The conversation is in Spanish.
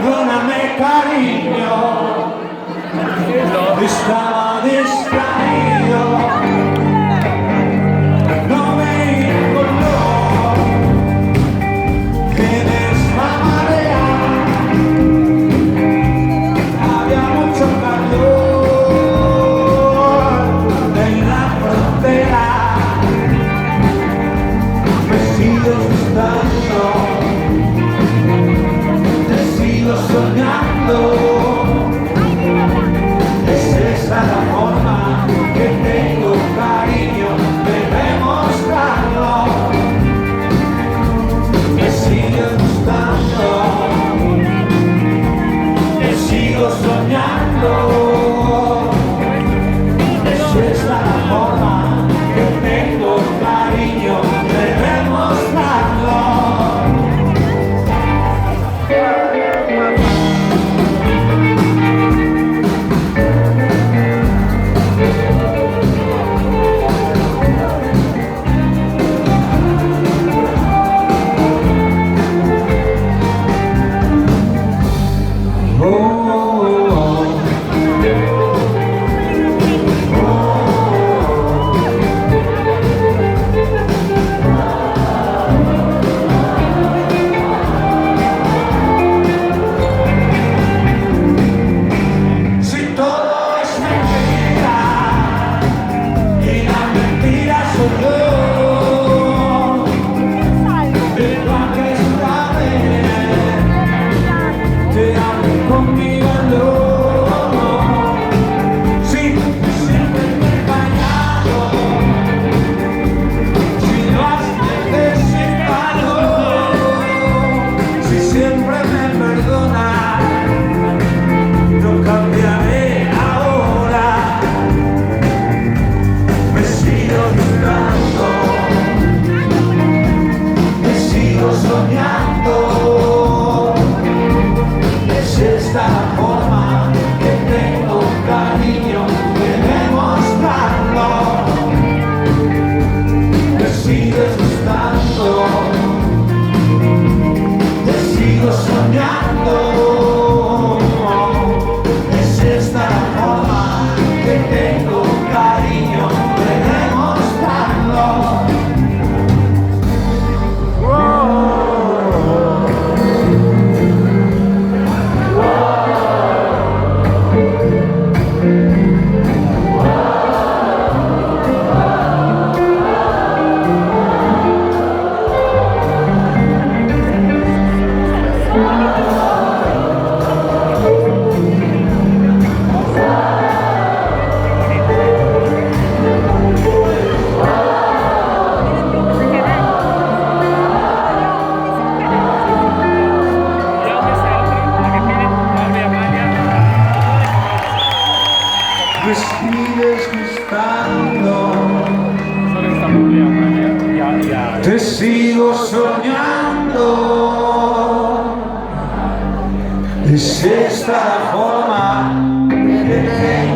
Perdóname, cariño, estaba distraído, no me importó que en esta marea había mucho calor en la frontera. Me sigo gustando, te sigo soñando. Es esa la forma que tengo, cariño, de demostrarlo. Me sigue gustando, te sigo soñando. Es esa la forma que tengo, cariño, de demostrarlo. Me sigues gustando, te sigo soñando. Es esta la forma que tengo.